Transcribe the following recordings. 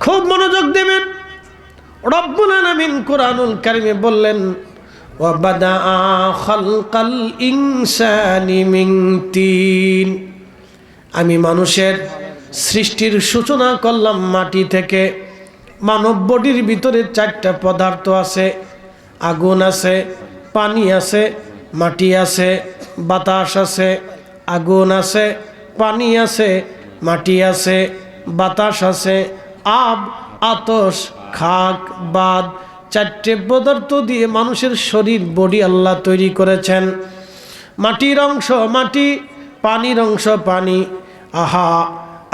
খুব মনোযোগ দেবেন। রব্বুল আলামিন কোরআনুল কারীমে বললেন ওয়া বাদাআ খালকাল ইনসানি মিন তিন, আমি মানুষের সৃষ্টির সূচনা করলাম মাটি থেকে। মানব বডির ভিতরে 4টা পদার্থ আছে, আগুন আছে, পানি আছে, মাটি আছে, বাতাস আছে। আগুন আছে, পানি আছে, মাটি আছে, বাতাস আছে, আব, আতশ, খাক, বাদ, 4টে পদার্থ দিয়ে মানুষের শরীর বডি আল্লাহ তৈরি করেছেন। মাটির অংশ মাটি, পানির অংশ পানি। আহা,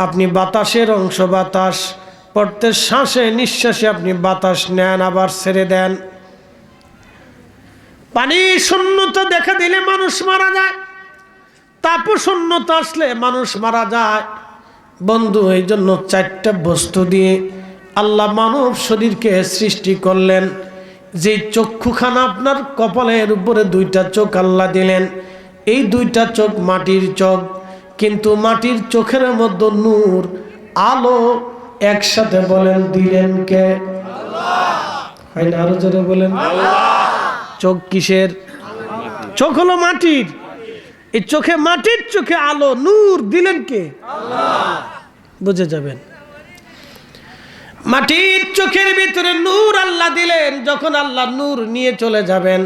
আপনি বাতাসের অংশ বাতাস, প্রত্যেক শ্বাসে নিঃশ্বাসে আপনি বাতাস নেন আবার ছেড়ে দেন। পানি শূন্যতা দেখা দিলে মানুষ মারা যায়, তাপ শূন্যতা আসলে মানুষ মারা যায়। বন্ধু, এই জন্য 4টা বস্তু দিয়ে আল্লাহ মানব শরীরকে সৃষ্টি করলেন। যে চক্ষুখানা আপনার কপালের উপরে 2টা চোখ আল্লাহ দিলেন, এই 2টা চোখ মাটির চোখ, কিন্তু মাটির চোখের মধ্যে নূর আলো একসাথে বলেন দিলেন কে? আল্লাহ। হয় না? আরো জোরে বলেন আল্লাহ। চোখ কিসের? চোখ হলো মাটির। এই চোখে, মাটির চোখে আলো নূর দিলেন কে? আল্লাহ। বুঝে যাবেন। মাটির চোখের ভিতরে নূর আল্লাহ দিলেন। যখন আল্লাহ নূর নিয়ে চলে যাবেন,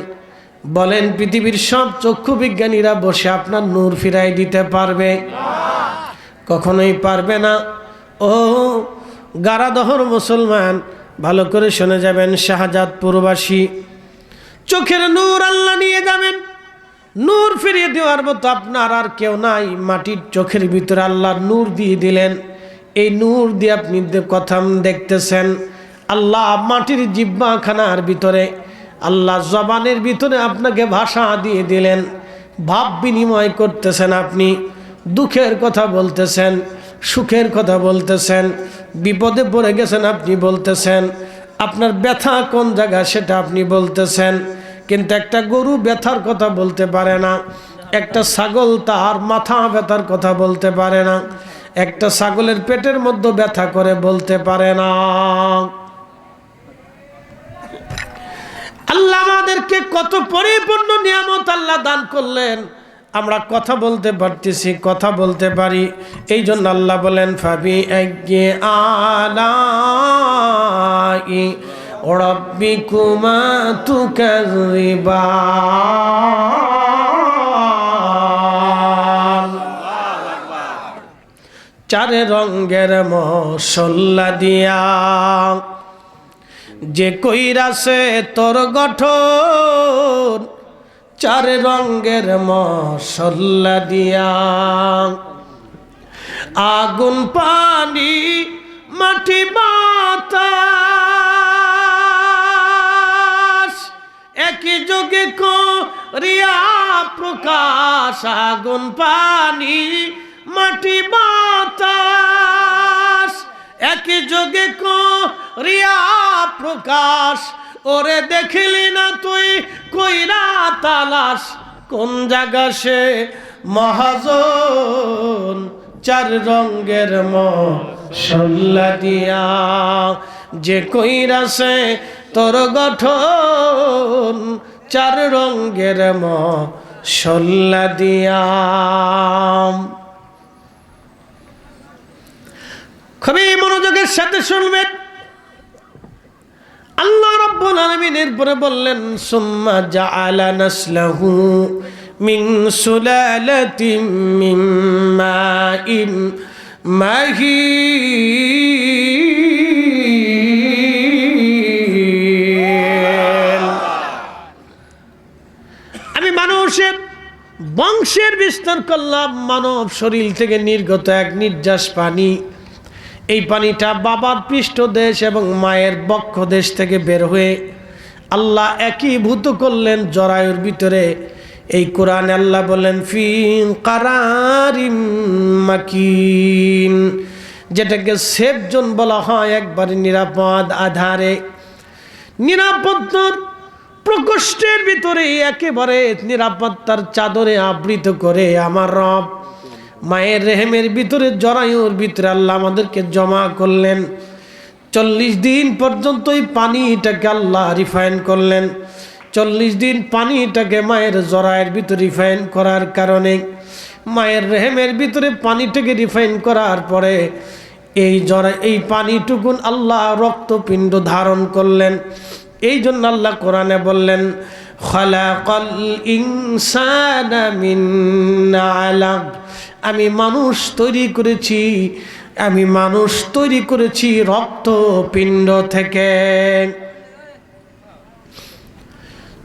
বলেন পৃথিবীর সব চক্ষু বিজ্ঞানীরা বসে আপনার নূর ফিরাই দিতে পারবে? কখনোই পারবে না। ও গারাদহর মুসলমান, ভালো করে শুনে যাবেন, শাহজাদপুরবাসী, চোখের নূর আল্লাহ নিয়ে যাবেন। নূর ফিরিয়ে দেওয়ার মতো আপনার আর কেউ নাই। মাটির চোখের ভিতরে আল্লাহ নূর দিয়ে দিলেন। এই নূর দিয়ে আপনি কথা দেখতেছেন। আল্লাহ মাটির জিহ্বাখানার ভিতরে, আল্লাহ জবানের ভিতরে আপনাকে ভাষা দিয়ে দিলেন। ভাব বিনিময় করতেছেন। আপনি দুঃখের কথা বলতেছেন, সুখের কথা বলতেছেন, বিপদে পড়ে গেছেন আপনি বলতেছেন, আপনার ব্যথা কোন জায়গা সেটা আপনি বলতেছেন। কিন্তু একটা গরু ব্যথার কথা বলতে পারে না, একটা ছাগল তার মাথা ব্যথার কথা বলতে পারে না, একটা ছাগলের পেটের মধ্যে ব্যথা করে বলতে পারে না। আল্লাহ আমাদেরকে কত পরিপূর্ণ নিয়ামত আল্লাহ দান করলেন। আমরা কথা বলতে পারতেছি, কথা বলতে পারি। এই জন্য আল্লাহ বলেন ফাবি আইয়ি আলাই রাব্বিকুমা তুকাযিবান। 4 রঙের মশলা দিয়া যে কইরাছে তোর গঠন, 4 রঙের মশলা দিয়া। আগুন, পানি, মাটি, বাতাস একই যোগে করিয়া প্রকাশ। আগুন, পানি, মাটি, বাতাস একই যোগে করিয়া প্রকাশ। ওরে দেখিলি না তুই কইরা তালাশ, কোন জায়গা সে মহাজন। 4 রঙের মশলা দিয়া যে কইরাছে তোর গঠন, 4 রঙের মশলা দিয়া। খুবই মনোযোগের সাথে শুনবেন। আল্লাহ রাব্বুল আলামিন এরপরে বললেন সুম্মা জাআলা নাসলাহু মিন সুলালাতিন মিন মাইন মাহিন। আমি মানুষের বংশের বিস্তার করলাম। মানব শরীর থেকে নির্গত এক নির্যাস পানি, এই পানিটা বাবার পৃষ্ঠদেশ এবং মায়ের বক্ষদেশ থেকে বের হয়ে আল্লাহ একীভূত করলেন জরায়ুর ভিতরে। এই কোরআনে আল্লাহ বলেন ফি কারারিম মাকিন, যেটাকে সেফ জোন বলা হয়, একবারে নিরাপদ আধারে, নিরাপত্তার প্রকোষ্ঠের ভিতরে একেবারে নিরাপত্তার চাদরে আবৃত করে আমার রব মায়ের রেহেমের ভিতরে, জরায়ুর ভিতরে আল্লাহ আমাদেরকে জমা করলেন। 40 দিন পর্যন্ত এই পানিটাকে আল্লাহ রিফাইন করলেন। 40 দিন পানিটাকে মায়ের জরায়ের ভিতরে রিফাইন করার কারণে, মায়ের রেহেমের ভিতরে পানিটাকে রিফাইন করার পরে এই পানিটুকুন আল্লাহ রক্তপিণ্ড ধারণ করলেন। এই জন্য আল্লাহ কোরআনে বললেন, খালাকাল ইনসানা মিন আলাক, আমি মানুষ তৈরি করেছি রক্তপিণ্ড থেকে।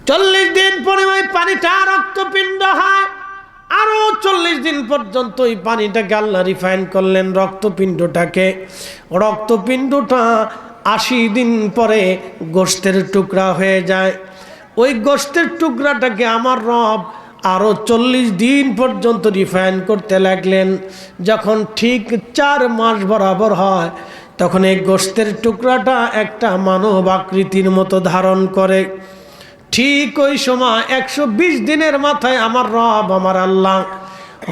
40 দিন পরে ওই পানিটা রক্তপিণ্ড হয়। আরো 40 দিন পর্যন্ত এই পানিটাকে আল্লাহ রিফাইন করলেন রক্তপিণ্ডটাকে। রক্তপিণ্ডটা 80 দিন পরে গোশতের টুকরা হয়ে যায়। ওই গোশতের টুকরাটাকে আমার রব আরো 40 দিন পর্যন্ত রিফাইন করতে লাগলেন। যখন ঠিক 4 মাস বরাবর হয়, তখন এই গোশতের টুকরাটা একটা মানব আকৃতির মতো ধারণ করে। ঠিক ওই সময় 120 দিনের মাথায় আমার রব, আমার আল্লাহ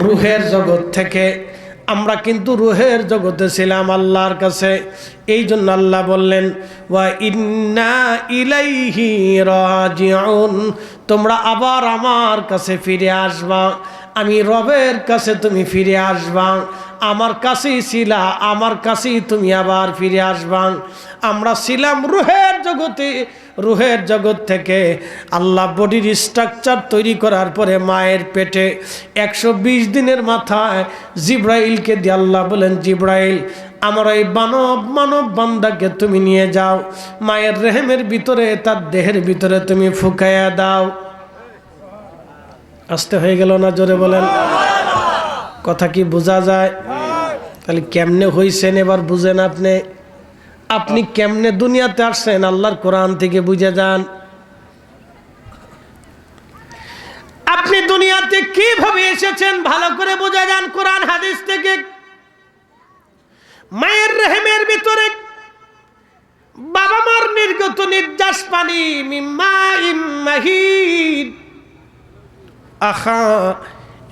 রুহের জগৎ থেকে, আমরা কিন্তু রুহের জগতে ছিলাম আল্লাহর কাছে। এই জন্য আল্লাহ বললেন, ওয়া ইন্না ইলাইহি রাজিউন, তোমরা আবার আমার কাছে ফিরে আসবা। আমি রবের কাছে তুমি ফিরে আসবা। আমার কাছেই ছিলা, আমার কাছেই তুমি আবার ফিরে আসবা। আমরা ছিলাম রুহের জগতে, রুহের জগৎ থেকে আল্লাহ বডির স্ট্রাকচার তৈরি করার পরে মায়ের পেটে 120 দিনের মাথায় জিব্রাইলকে দিয়ে আল্লাহ বলেন, জিব্রাইল, আমার এই মানব বান্দাকে তুমি নিয়ে যাও, মায়ের রেহেমের ভিতরে, তার দেহের ভিতরে তুমি ফুকাইয়া দাও। আসতে হয়ে গেল না? জোরে বলেন। কথা কি বোঝা যায়? তাহলে কেমনে হইছেন এবার বুঝেন। আপনি কেমনে দুনিয়াতে আসছেন আল্লাহর কোরআন থেকে বুঝে যান। আপনি দুনিয়াতে কিভাবে এসেছেন ভালো করে বুঝে যান কোরআন হাদিস থেকে। মায়ের রেহেমের ভিতরে বাবা মার নির্গত নির্যাস পানি, মিম্মা ইম্মাহিদ, আহা,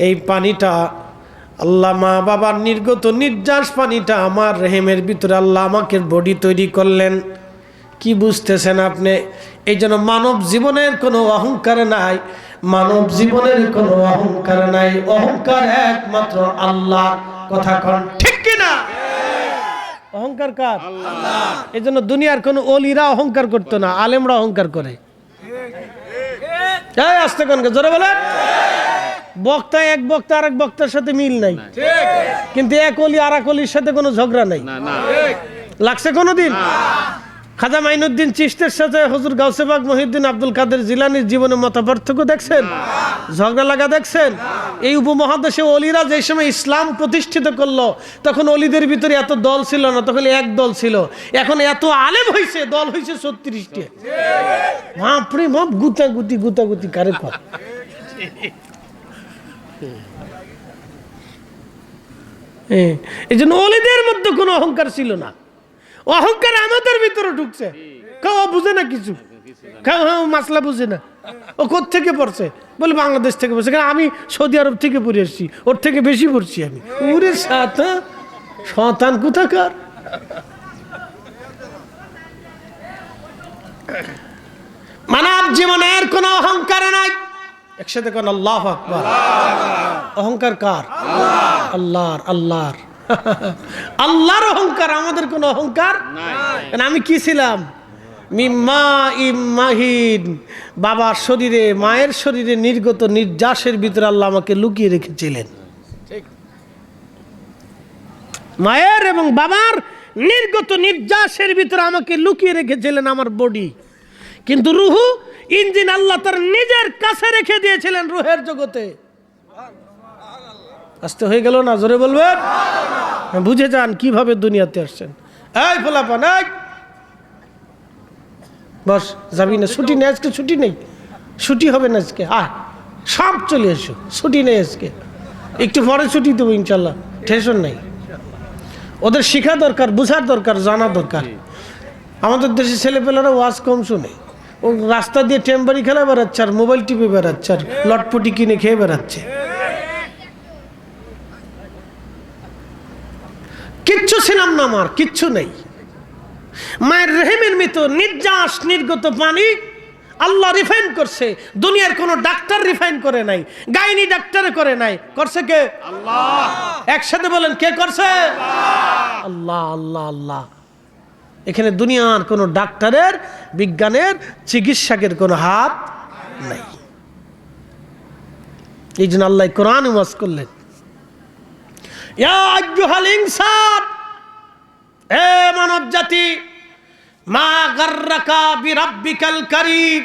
এই পানিটা আল্লাহ, মা বাবার নির্গত নির্যাস পানিটা আমার রেহেমের ভিতরে আল্লাহ আমাকে বডি তৈরি করলেন। কি বুঝতেছেন আপনি? এই জন্য মানব জীবনের কোনো অহংকার নাই, মানব জীবনের কোনো অহংকার নাই। অহংকার একমাত্র আল্লাহ। কথা কন ঠিক কিনা? অহংকার কার? আল্লাহ। এই জন্য দুনিয়ার কোনো ওলিরা অহংকার করতো না, আলেমরা অহংকার করে। আসতে কোন জোরে বলে। বক্তা এক বক্তা আর এক বক্তার সাথে মিল নাই, কিন্তু এক অলি আর এক অলির সাথে কোনো ঝগড়া নাই। লাগছে কোনোদিন? খাজা মাইনুদ্দিন চিশতির সাথে হুজুর গাউসে পাক মহিউদ্দিন আব্দুল কাদের জিলানীর জীবনে মতপার্থক্য দেখছেন? ঝগড়া লাগা দেখছেন? এই উপমহাদেশে অলিরা যে সময় ইসলাম প্রতিষ্ঠিত করলো, তখন অলিদের ভিতরে এত দল ছিল না, তখন এক দল ছিল। এখন এত আলেম হয়েছে, দল হয়েছে 36টা। বাপরে বাপ, গুতাগুতি কারে কর। এই জন্য অলিদের মধ্যে কোনো অহংকার ছিল না। অহংকার আমাদের ভিতরে ঢুকছে। কেউ বুঝে না কিছু, কেউ মাসলা বুঝে না। ও কোত্থেকে পড়ছে? বলে বাংলাদেশ থেকে পড়ছে। আমি সৌদি আরব থেকে পড়ে এসেছি, ওর থেকে বেশি পড়ছি আমি। ওরে শয়তান কোথাকার। মানব জীবনের কোনো অহংকার নাই। একসাথে কোন আল্লাহু আকবার। অহংকার কার? আল্লাহর। আল্লাহর আল্লাহর অহংকার, আমাদের কোনো অহংকার নাই। আমি কি ছিলাম? মিম্মা ইম্মাহিন, বাবার শরীরে, মায়ের শরীরে নির্গত নির্যাসের ভিতরে আল্লাহ আমাকে লুকিয়ে রেখেছিলেন। মায়ের এবং বাবার নির্গত নির্যাসের ভিতরে আমাকে লুকিয়ে রেখেছিলেন আমার বডি। কিন্তু রুহু ইঞ্জিন আল্লাহ তার নিজের কাছে রেখে দিয়েছিলেন রুহের জগতে। আসতে হয়ে গেল না? জোরে বলবেন। বুঝে যান কিভাবে দুনিয়াতে আসছেন। এই ফলাফল, বস যাবি না? ছুটি নেই আজকে, ছুটি নেই, ছুটি হবে না আজকে। সব চলে এসো, ছুটি নেই আজকে, একটু পরে ছুটি দেবো ইনশাল্লাহ, টেনশন নেই। ওদের শেখা দরকার, বোঝার দরকার, জানা দরকার। আমাদের দেশে ছেলেপেলেরা ওয়াজ কম শুনে, ও রাস্তা দিয়ে টেম্পারি খেলা বেড়াচ্ছে, আর মোবাইল টিপে বেড়াচ্ছে, আর লটপটি কিনে খেয়ে বেড়াচ্ছে। কিচ্ছু ছিলাম না, আমার কিচ্ছু নেই। মায়ের রেহেমের ভিতর নির্যাস নির্গত পানি আল্লাহ রিফাইন করছে। দুনিয়ার কোনো ডাক্তার রিফাইন করে নাই, গাইনি ডাক্তারে করে নাই, করছে কে? আল্লাহ। একসাথে বলেন, কে করছে? আল্লাহ আল্লাহ আল্লাহ। এখানে দুনিয়ার কোনো ডাক্তারের, বিজ্ঞানের, চিকিৎসকের কোনো হাত নাই। এই জন্য আল্লাহ কোরআন ওয়াজ করলেন, ইয়া আইয়ুহাল ইনসান, হে মানব জাতি, মা গাররাকা বিরাব্বিকাল কারীম,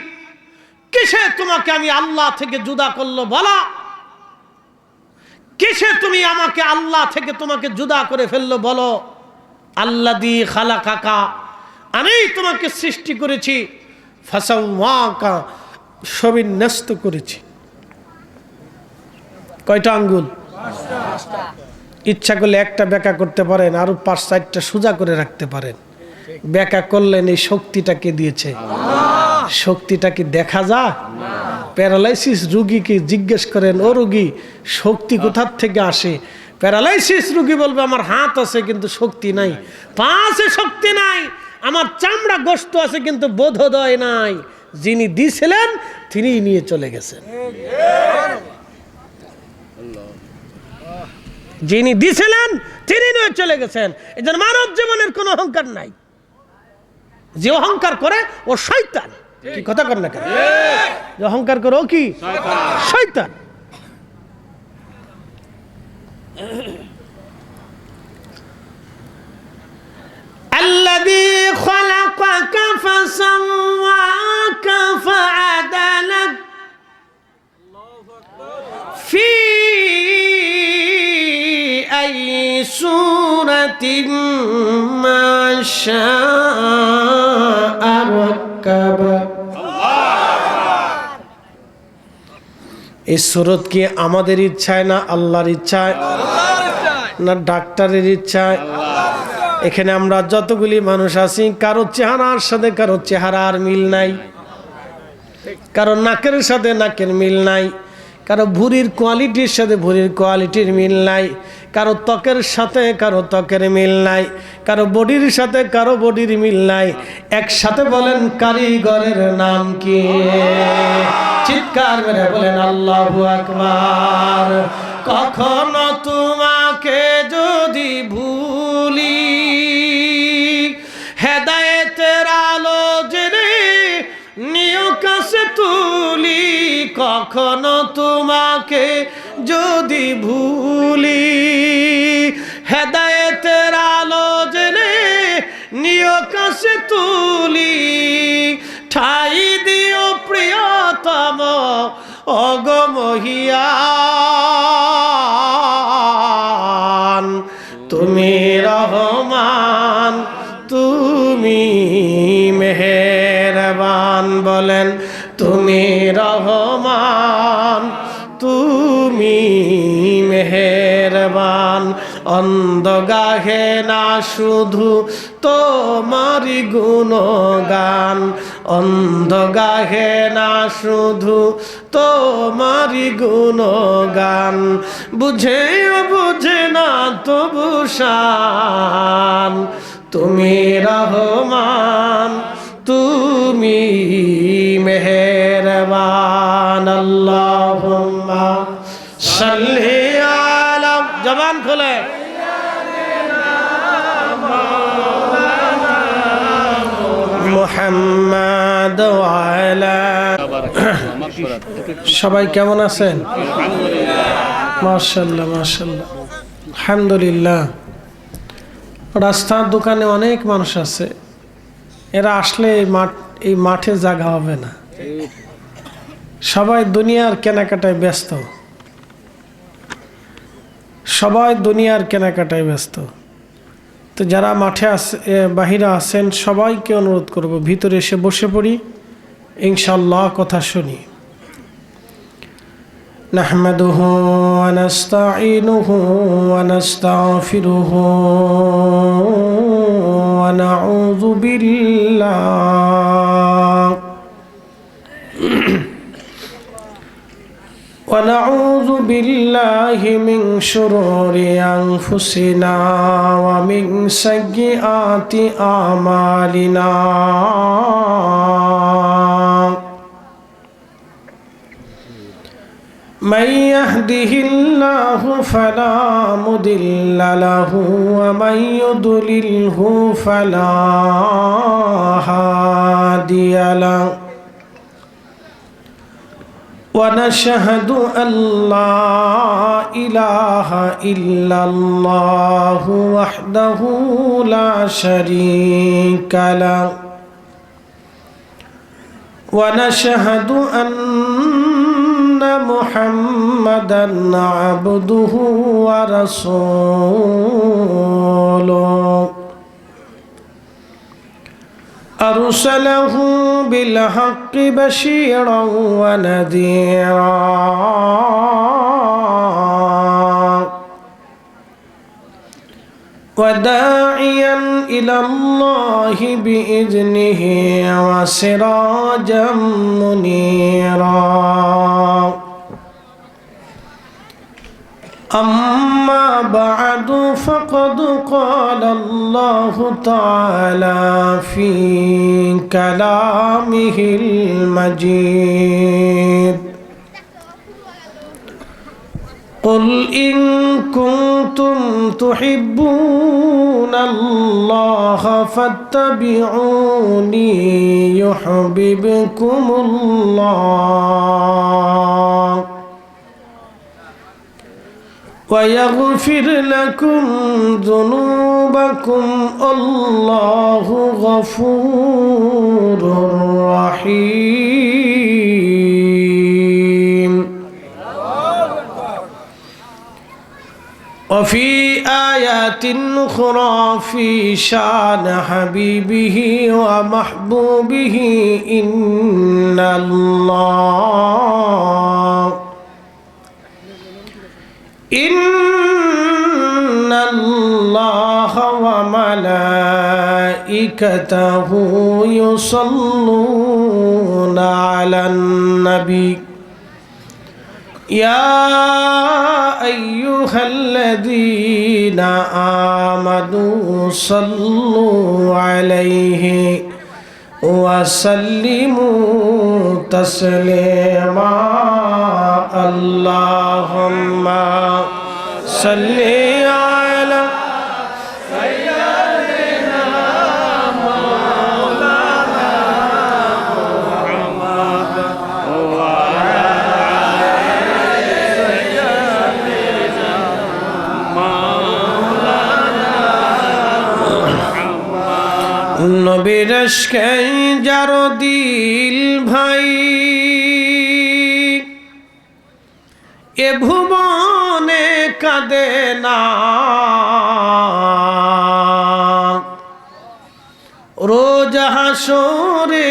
কিসে তোমাকে আমি আল্লাহ থেকে জুদা করলো বলা? কিসে তুমি আমাকে আল্লাহ থেকে তোমাকে জুদা করে ফেললো বলো? আল্লাযী খালাকাকা, আমি তোমাকে সৃষ্টি করেছি, ফাসাওয়াকা, সবিন্যস্ত করেছি। কয়টা আঙ্গুল? ইচ্ছা করলে একটা বেঁকা করতে পারেন, আরো 5-4টা সোজা করে রাখতে পারেন। বেঁকা করলেন, এই শক্তিটাকে দিয়েছে। শক্তিটা কি দেখা যায়? প্যারালাইসিস রুগীকে জিজ্ঞেস করেন, ও রুগী শক্তি কোথার থেকে আসে? প্যারালাইসিস রুগী বলবে আমার হাত আছে কিন্তু শক্তি নাই, পা আছে শক্তি নাই, আমার চামড়া গোশত আছে কিন্তু বোধোদয় নাই। যিনি দিয়েছিলেন তিনি নিয়ে চলে গেছেন। যিনি দিয়েছিলেন তিনি নিয়ে চলে গেছেন। এই জন্য মানব জীবনের কোনো অহংকার নাই। যে অহংকার করে ও শয়তান। কি কথা কর না কেন? যে অহংকার করে ও কি? শয়তান। الذي خلقك فسواك فعدلك في أي سورة ما شاء ركبك। এই সুরত কি আমাদের ইচ্ছায় না আল্লাহর ইচ্ছায়? না ডাক্তারের ইচ্ছায়? এখানে আমরা যতগুলি মানুষ আছি, কারো চেহারার সাথে কারো চেহারার মিল নাই, কারো নাকের সাথে নাকের মিল নাই, কারো ভুঁড়ির কোয়ালিটির সাথে ভুঁড়ির কোয়ালিটির মিল নাই, কারো ত্বকের সাথে কারো ত্বকের মিল নাই, কারো বডির সাথে কারো বডির মিল নাই। একসাথে বলেন, কারিগরের নাম কি? চিৎকার করে বলেন আল্লাহু আকবার। কখনো তোমাকে যদি ভুলি, হেদায়েতের আলো জেনে নিও কাছে তুলি। কখনো তোমাকে যদি ভুলি, হেদায়েতের আলো জেনে নিও কাছে তুলি। ঠাই দিও প্রিয়তম অগমহিয়ান, তুমি রহমান, তুমি মেহেরবান। বলেন, তুমি রহমান, তুমি মেহেরবান। অন্ধ গাহে না শুধু তোমারি গুণগান, অন্ধ গাহে না শুধু তোমারি গুণগান। বুঝেও বুঝে না তবু শান, তুমি রহমান, তুমি মেহেরবান। আল্লাহুম্মা সাল্লি আলা, জবান খোলে, মুহাম্মাদ ওয়া আলা। সবাই কেমন আছেন? মাশাআল্লাহ মাশাআল্লাহ, আলহামদুলিল্লাহ। রাস্তার দোকানে অনেক মানুষ আছে, এরা আসলে এই মাঠে জায়গা হবে না। সবাই দুনিয়ার কেনাকাটায় ব্যস্ত, সবাই দুনিয়ার কেনাকাটায় ব্যস্ত। তো যারা মাঠে বাহিরে আছেন সবাইকে অনুরোধ করব, ভিতরে এসে বসে পড়ি, ইনশাআল্লাহ কথা শুনি। নাহমাদুহু ওয়া নাস্তাঈনুহু ওয়া নাস্তাগফিরুহু ওয়া নাউযু বিল্লাহ ونعوذ بالله من شرور أنفسنا ومن سيئات أعمالنا من يهده الله فلا مضل له ومن يضلله فلا هادي له ونشهد أن لا إله إلا الله وحده لا شريك له ونشهد أن محمدًا عبده ورسوله أرسله بالحق بشيرا ونذيرا وداعيا إلى الله بإذنه وسراجا منيرا أما بعد فقد قال الله تعالى في كلامه المجيد قل إن كنتم تحبون الله فاتبعوني يحببكم الله ويغفر لكم ذنوبكم الله غفور رحيم وفي آيات أخرى في شان حبيبه ومحبوبه إن الله وملائكته يصلون على النبي يا أيها الذين آمنوا صلوا عليه وسلموا تسليما اللهم صل على سيدنا مولانا محمد وعلى آل سيدنا مولانا محمد নবীর ইশকে যার দিল ভাই এ ভুবনে কাঁদে না রোজ হাসরে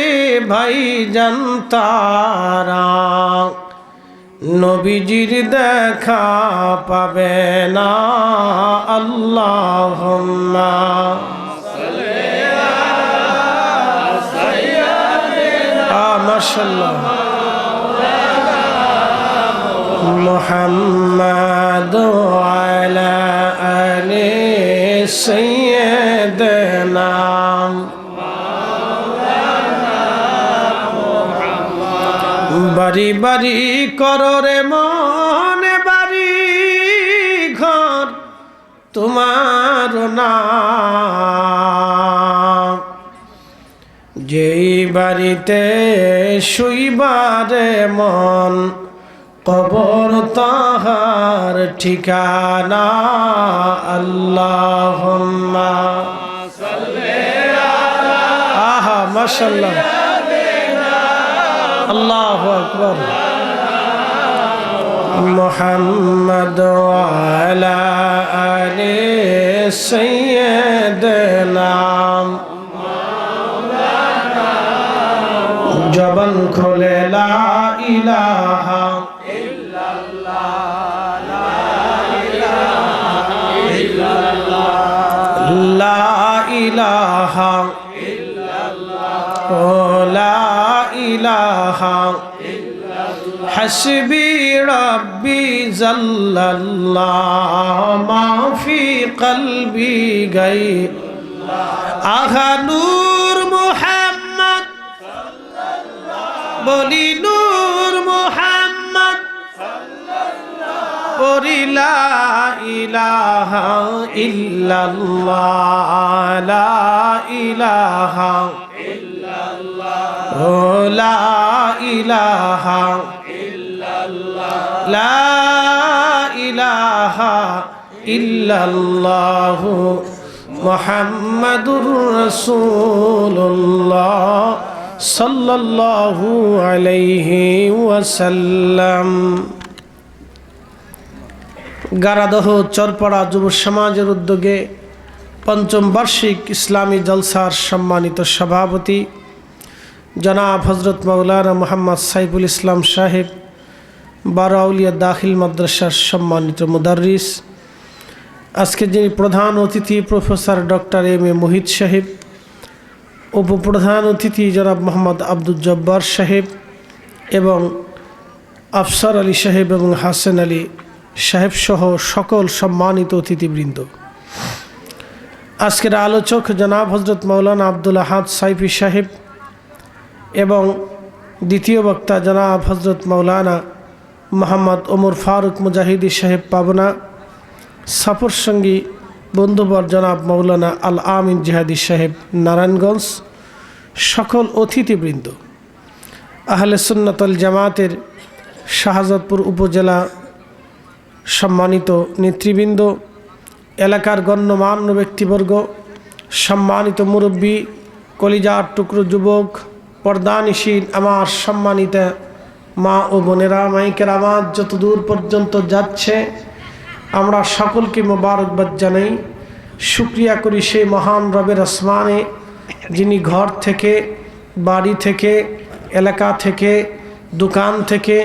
ভাই জানতারা নবীজির দেখা পাবে না আল্লাহুম্মা সাল্লি আলা সাইয়্যিদিনা মাশাআল্লাহ محمد وعلى آل سيدنا বাড়ি বাড়ি কররে মনে বাড়ি ঘর তোমার নাম যেই বাড়িতে শুইবারে মন কবর তাহার ঠিকানা আল্লাহুম্মা সাল্লি আলা আহা মাশাআল্লাহ আল্লাহু আকবার মুহাম্মদ ওয়া আলা আলি সাইয়্যিদিনা জবান খোলে লা ইলাহা ইলাহা ইল্লাল্লাহ লা ইলাহা হাসবি রাব্বি জাল্লাল্লাহ মা ফি কলবি গায়রুল্লাহ আহা নূর মুহাম্মদ বলি নূর মুহাম্মদ বলি লা ইলাহা ইল্লাল্লাহ লা ইলাহা ইল্লাল্লাহ ও লা ইলাহা ইল্লাল্লাহ লা ইলাহা ইল্লাল্লাহ মুহাম্মাদুর রাসূলুল্লাহ সাল্লাল্লাহু আলাইহি ওয়াসাল্লাম। গারাদহ চরপাড়া যুব সমাজের উদ্যোগে পঞ্চম বার্ষিক ইসলামী জলসার সম্মানিত সভাপতি জনাব হজরত মাওলানা মোহাম্মদ সাইফুল ইসলাম সাহেব, বারোআউলিয়া দাখিল মাদ্রাসার সম্মানিত মুদাররিস, আজকে যিনি প্রধান অতিথি প্রফেসর ডক্টর এম.এ. মুহিত সাহেব, উপপ্রধান অতিথি জনাব মোহাম্মদ আব্দুল জব্বার সাহেব এবং আফসার আলী সাহেব এবং হাসান আলী সাহেব সহ সকল সম্মানিত অতিথিবৃন্দ, আজকের আলোচক জনাব হজরত মাওলানা আব্দুল আহাদ সাইফি সাহেব এবং দ্বিতীয় বক্তা জনাব হজরত মাওলানা মোহাম্মদ ওমর ফারুক মুজাহিদি সাহেব পাবনা, সফর সঙ্গী বন্ধুবর জনাব মাওলানা আল আমিন জিহাদি সাহেব নারায়ণগঞ্জ, সকল অতিথিবৃন্দ, আহলে সুন্নাত ওয়াল জামাতের শাহজাদপুর উপজেলা সম্মানিত নেতৃবৃন্দ, এলাকার গণ্যমান্য ব্যক্তিবর্গ, সম্মানিত মুরব্বী, কলিজার টুকরো যুবক, পর্দানিশীন আমার সম্মানিত মা ও বোনেরা, মাইকের আওয়াজ যত দূর পর্যন্ত যাচ্ছে আমরা সকলকে মোবারকবাদ জানাই। শুকরিয়া করি সেই মহান রবের আসমানে যিনি ঘর থেকে, বাড়ি থেকে, এলাকা থেকে, দোকান থেকে,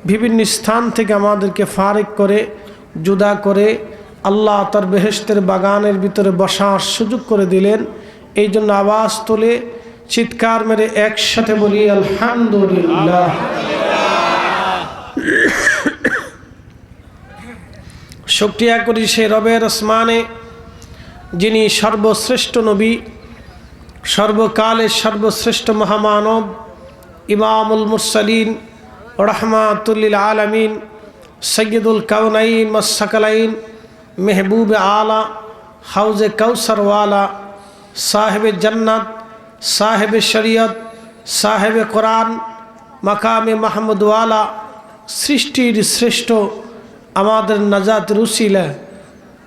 বিভিন্ন স্থান থেকে আমাদেরকে ফারেক করে, জুদা করে আল্লাহ তার বেহেশতের বাগানের ভিতরে বসার সুযোগ করে দিলেন। এই জন্য আওয়াজ তোলে চিৎকার মেরে একসাথে বলি আলহামদুলিল্লাহ। শুকরিয়া করি সেই রবের আসমানে যিনি সর্বশ্রেষ্ঠ নবী, সর্বকালের সর্বশ্রেষ্ঠ মহামানব, ইমামুল মুরসালিন, রহমাতুল লিল আলামিন, সৈয়দুল কাউনাইন ওয়াস সাকালাইন, মেহবুব আলা, হাউজে কাউসারওয়ালা, সাহেবে জান্নাত, সাহেবে শরিয়ত, সাহেবে কোরআন, মাকামে মাহমুদওয়ালা, সৃষ্টির শ্রেষ্ঠ আমাদের নাজাতের উসিলা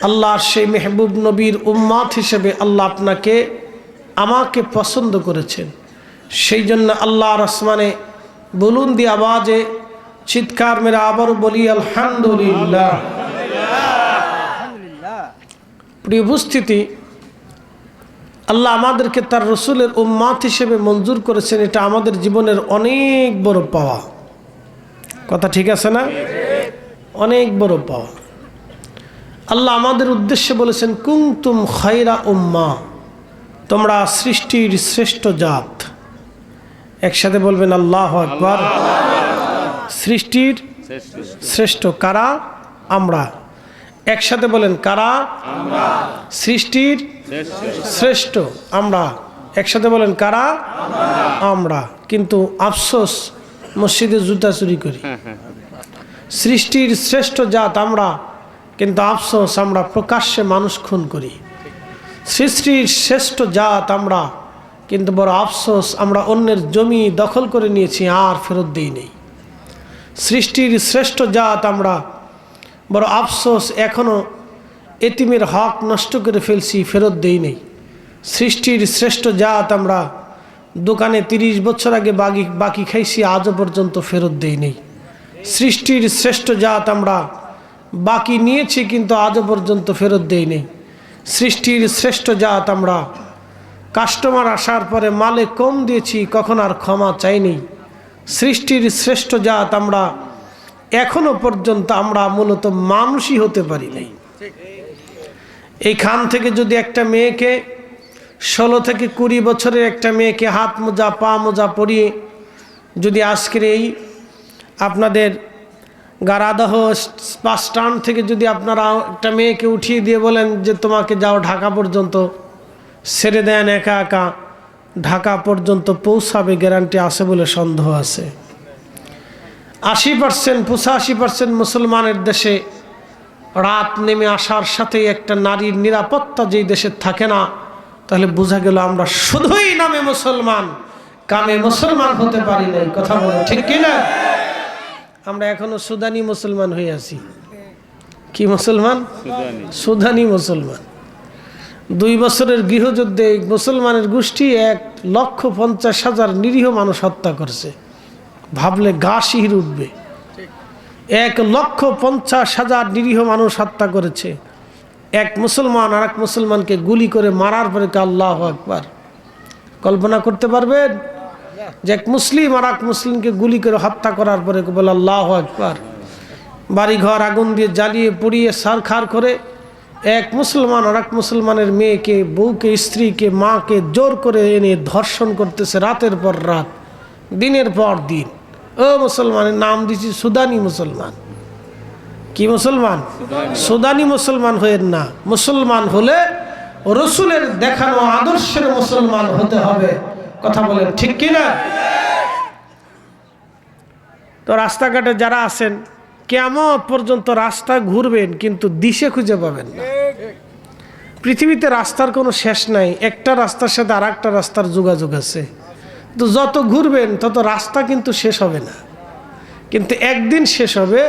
আল্লাহর সেই মেহবুব নবীর উম্মাত হিসেবে আল্লাহ আপনাকে আমাকে পছন্দ করেছেন। সেই জন্য আল্লাহর আসমানে বুলন্দি আওয়াজে চিৎকার মেরে আবারও বলি আলহামদুলিল্লাহ। প্রিয় উপস্থিতি, আল্লাহ আমাদেরকে তার রসুলের উম্মাত হিসেবে মঞ্জুর করেছেন, এটা আমাদের জীবনের অনেক বড় পাওয়া। কথা ঠিক আছে না? অনেক বড় পাওয়া। আল্লাহ আমাদের উদ্দেশ্যে বলেছেন কুনতুম খায়রা উম্মাহ, তোমরা সৃষ্টির শ্রেষ্ঠ জাত। একসাথে বলবেন আল্লাহু আকবার। সৃষ্টির শ্রেষ্ঠ কারা? আমরা। একসাথে বলেন কারা? আমরা। সৃষ্টির শ্রেষ্ঠ আমরা। একসাথে বলেন কারা? আমরা। কিন্তু আফসোস মসজিদে জুতা চুরি করি। সৃষ্টির শ্রেষ্ঠ জাত আমরা, কিন্তু আফসোস আমরা প্রকাশ্যে মানুষ খুন করি। সৃষ্টির শ্রেষ্ঠ জাত আমরা, কিন্তু বড় আফসোস আমরা অন্যের জমি দখল করে নিয়েছি আর ফেরত দিই নেই। সৃষ্টির শ্রেষ্ঠ জাত আমরা, বড় আফসোস এখনও এতিমের হক নষ্ট করে ফেলছি, ফেরত দেই নেই। সৃষ্টির শ্রেষ্ঠ জাত আমরা, দোকানে 30 বছর আগে বাকি খাইছি আজও পর্যন্ত ফেরত দেই নেই। সৃষ্টির শ্রেষ্ঠ জাত আমরা, বাকি নিয়েছি কিন্তু আজও পর্যন্ত ফেরত দেই নেই। সৃষ্টির শ্রেষ্ঠ জাত আমরা, কাস্টমার আসার পরে মালে কম দিয়েছি, কখন আর ক্ষমা চাইনি। সৃষ্টির শ্রেষ্ঠ জাত আমরা, এখনো পর্যন্ত আমরা মূলত মানুষই হতে পারি নাই। এইখান থেকে যদি একটা মেয়েকে 16 থেকে 20 বছরের একটা মেয়েকে হাত মোজা পা মোজা পরিয়ে যদি আজকের এই আপনাদের গারাদহ বাস স্ট্যান্ড থেকে যদি আপনারা একটা মেয়েকে উঠিয়ে দিয়ে বলেন যে তোমাকে যাও ঢাকা পর্যন্ত, ছেড়ে দেন একা একা, ঢাকা পর্যন্ত পৌঁছাবে গ্যারান্টি আছে বলে সন্দেহ আছে। 80% 85% মুসলমানের দেশে রাত নেমে আসার সাথেই একটা নারীর নিরাপত্তা যেই দেশে থাকে না, তাহলে বোঝা গেল আমরা শুধুই নামে মুসলমান, কামে মুসলমান হতে পারি নাই। কথা বলে ঠিক কিনা? আমরা এখনো সুদানি মুসলমান হয়ে আছি। কি মুসলমান? সুদানি মুসলমান। 2 বছরের গৃহযুদ্ধে মুসলমানের গোষ্ঠী 1,50,000 নিরীহ মানুষ হত্যা করছে। ভাবলে গা শিহরে উঠবে। 1,50,000 নিরীহ মানুষ হত্যা করেছে। এক মুসলমান আর এক মুসলমানকে গুলি করে মারার পরে আল্লাহু আকবার। কল্পনা করতে পারবেন যে এক মুসলিম আর এক মুসলিমকে গুলি করে হত্যা করার পরে বলে আল্লাহু আকবার। বাড়িঘর আগুন দিয়ে জ্বালিয়ে পুড়িয়ে ছারখার করে এক মুসলমান আর এক মুসলমানের মেয়েকে, বউকে, স্ত্রীকে, মাকে জোর করে এনে ধর্ষণ করতেছে রাতের পর রাত, দিনের পর দিন। ও মুসলমানের নাম দিছি সুদানি মুসলমান। কি মুসলমান? সুদানি মুসলমান হয়েন না। মুসলমান হলে রসুলের দেখানো আদর্শের মুসলমান হতে হবে। কথা বলেন ঠিক কিনা? তো রাস্তাঘাটে যারা আছেন, কিয়ামত পর্যন্ত রাস্তা ঘুরবেন কিন্তু দিশে খুঁজে পাবেন না। পৃথিবীতে রাস্তার কোনো শেষ নাই, একটা রাস্তার সাথে আর একটা রাস্তার যোগাযোগ আছে। তো যত ঘুরবেন তত রাস্তা কিন্তু শেষ হবে না, কিন্তু একদিন শেষ হবে।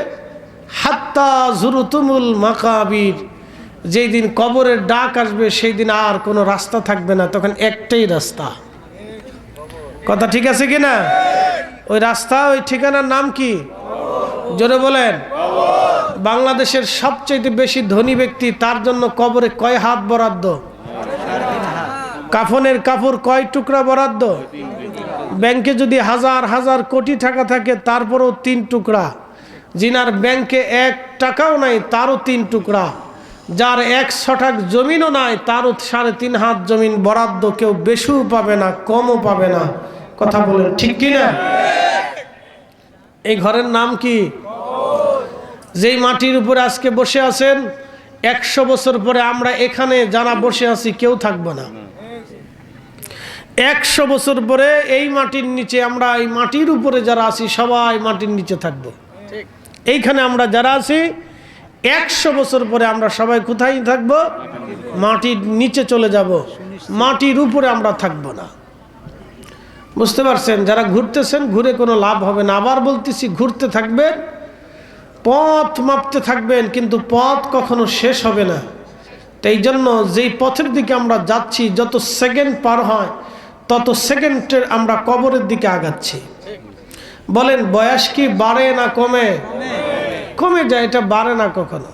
হাত্তা জুরুতুমুল মাকাবির, যেই দিন কবরের ডাক আসবে সেই দিন আর কোনো রাস্তা থাকবে না, তখন একটাই রাস্তা। কথা ঠিক আছে কিনা? ওই রাস্তা, ওই ঠিকানার নাম কি? জোরে বলেন। বাংলাদেশের সবচেয়ে বেশি ধনী ব্যক্তি, তার জন্য কবরে কয় হাত বরাদ্দ? কাফনের কাপড় কয় টুকরা বরাদ্দ? ব্যাংকে যদি হাজার হাজার কোটি টাকা থাকে তারপরও 3 টুকরা। যিনার ব্যাংকে 1 টাকাও নাই তারও 3 টুকরা। যার 1 শতাংশ জমিনও নাই তারও 3.5 হাত জমিন বরাদ্দ। কেউ বেশিও পাবে না, কমও পাবে না। কথা বলেন ঠিক কিনা? এই ঘরের নাম কি? যেই মাটির উপরে আজকে বসে আছেন, 100 বছর পরে আমরা এখানে যারা বসে আছি কেউ থাকবো না। 100 বছর পরে এই মাটির নিচে, আমরা এই মাটির উপরে যারা আছি সবাই মাটির নিচে থাকবো। এইখানে আমরা যারা আছি 100 বছর পরে আমরা সবাই কোথায় থাকবো? মাটির নিচে চলে যাব, মাটির উপরে আমরা থাকবো না। বুঝতে পারছেন? যারা ঘুরতেছেন ঘুরে কোনো লাভ হবে না। আবার বলতেছি, ঘুরতে থাকবেন, পথ মাপতে থাকবেন, কিন্তু পথ কখনো শেষ হবে না। তাই জন্য যেই পথের দিকে আমরা যাচ্ছি, যত সেকেন্ড পার হয় তত সেকেন্ডের আমরা কবরের দিকে আগাচ্ছি। বলেন বয়স কি বাড়ে না কমে? কমে যায়, এটা বাড়ে না কখনো।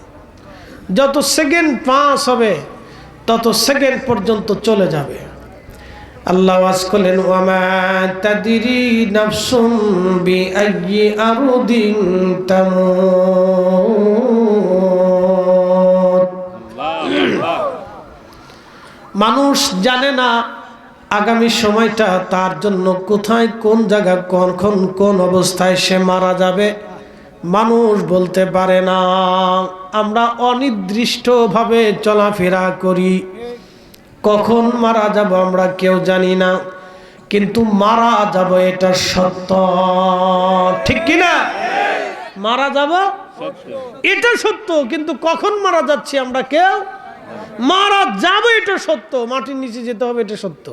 যত সেকেন্ড পাস হবে তত সেকেন্ড পর্যন্ত চলে যাবে। আল্লাহ ওয়াজ করলেন, ওয়ামা তাদরি নাফসুম বিআইয়ি আরদিন তামুত। মানুষ জানে না আগামী সময়টা তার জন্য কোথায়, কোন জায়গা, কখন, কোন অবস্থায় সে মারা যাবে। মানুষ বলতে পারে না। আমরা অনির্দিষ্টভাবে চলাফেরা করি, কখন মারা যাব আমরা কেউ জানি না, কিন্তু মারা যাব এটা সত্য। ঠিক কিনা? মারা যাব এটা সত্য, কিন্তু কখন মারা যাচ্ছি আমরা কেউ, মারা যাব এটা সত্য, মাটির নিচে যেতে হবে এটা সত্য।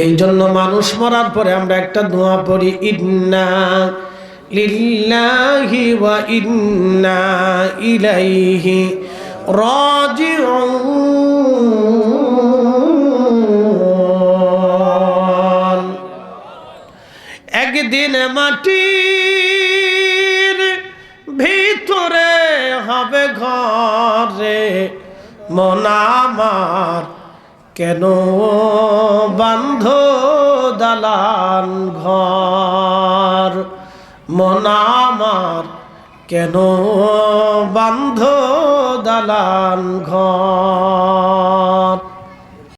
এই জন্য মানুষ মরার পরে আমরা একটা দোয়া পড়ি, ইন্না লিল্লাহি ওয়া ইন্না ইলাইহি রাজিউন। একদিন মাটির ভিতরে হবে ঘরে, মন আমার কেন বান্ধ দালান ঘর, মন আমার কেন বান্ধ দালান ঘর।